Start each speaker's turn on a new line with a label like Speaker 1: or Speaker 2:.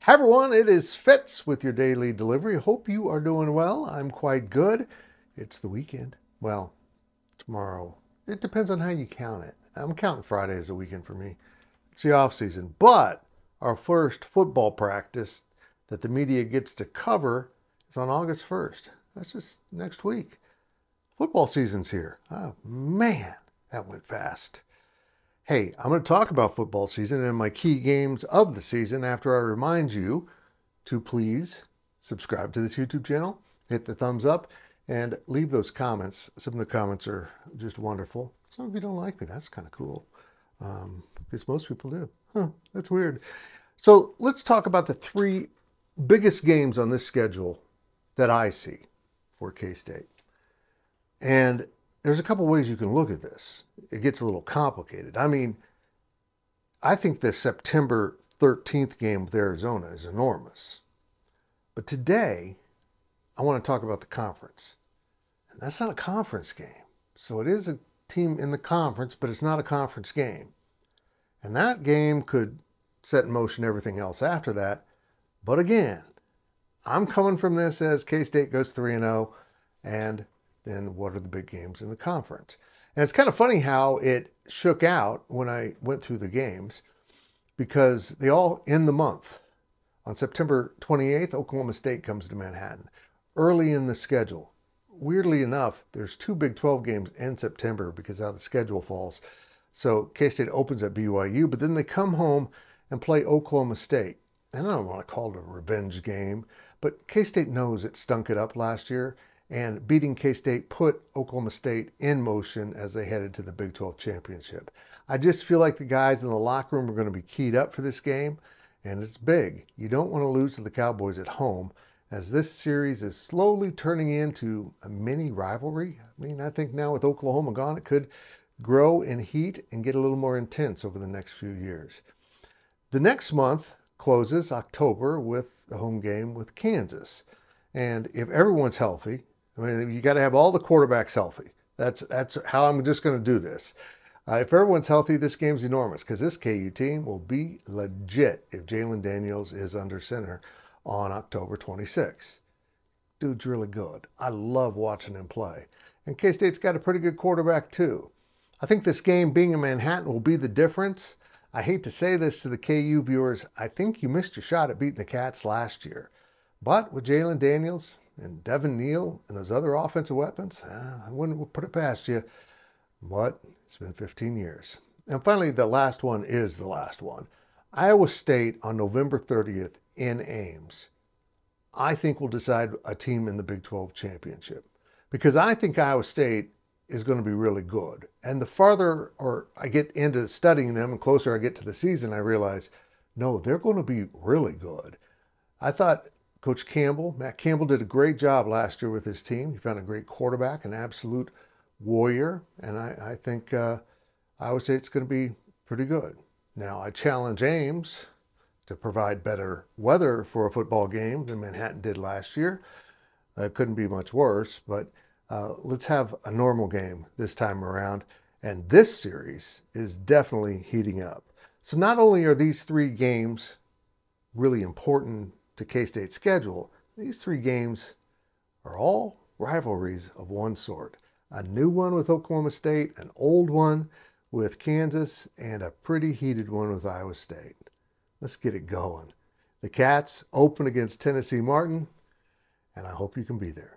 Speaker 1: Hi everyone, it is Fitz with your daily delivery. Hope you are doing well. I'm quite good. It's the weekend. Well, tomorrow. It depends on how you count it. I'm counting Friday as a weekend for me. It's the off season. But our first football practice that the media gets to cover is on August 1st. That's just next week. Football season's here. Oh man, that went fast. Hey, I'm going to talk about football season and my key games of the season after I remind you to please subscribe to this YouTube channel, hit the thumbs up, and leave those comments. Some of the comments are just wonderful. Some of you don't like me. That's kind of cool, because most people do. Huh, that's weird. So let's talk about the three biggest games on this schedule that I see for K-State. And there's a couple ways you can look at this. It gets a little complicated. I mean, I think the September 13th game with Arizona is enormous. But today, I want to talk about the conference. And that's not a conference game. So it is a team in the conference, but it's not a conference game. And that game could set in motion everything else after that. But again, I'm coming from this as K-State goes 3-0, and then what are the big games in the conference? And it's kind of funny how it shook out when I went through the games, because they all end the month. On September 28th, Oklahoma State comes to Manhattan early in the schedule. Weirdly enough, there's two Big 12 games in September because of how the schedule falls. So K-State opens at BYU, but then they come home and play Oklahoma State. And I don't want to call it a revenge game, but K-State knows it stunk it up last year. And beating K-State put Oklahoma State in motion as they headed to the Big 12 championship. I just feel like the guys in the locker room are going to be keyed up for this game, and it's big. You don't want to lose to the Cowboys at home, as this series is slowly turning into a mini rivalry. I mean, I think now with Oklahoma gone, it could grow in heat and get a little more intense over the next few years. The next month closes October with the home game with Kansas. And if everyone's healthy, I mean, you got to have all the quarterbacks healthy. That's how I'm just going to do this. If everyone's healthy, this game's enormous because this KU team will be legit if Jalon Daniels is under center on October 26th. Dude's really good. I love watching him play. And K-State's got a pretty good quarterback too. I think this game being in Manhattan will be the difference. I hate to say this to the KU viewers. I think you missed your shot at beating the Cats last year. But with Jalon Daniels and Devin Neal and those other offensive weapons, I wouldn't put it past you. But it's been 15 years. And finally, the last one is the last one. Iowa State on November 30th in Ames, I think will decide a team in the Big 12 championship. Because I think Iowa State is going to be really good. And the farther I get into studying them and closer I get to the season, I realize, no, they're going to be really good. I thought Coach Campbell, Matt Campbell, did a great job last year with his team. He found a great quarterback, an absolute warrior, and I think Iowa State's going to be pretty good. Now, I challenge Ames to provide better weather for a football game than Manhattan did last year. It couldn't be much worse, but let's have a normal game this time around, and this series is definitely heating up. So not only are these three games really important to K-State's schedule, these three games are all rivalries of one sort. A new one with Oklahoma State, an old one with Kansas, and a pretty heated one with Iowa State. Let's get it going. The Cats open against Tennessee Martin, and I hope you can be there.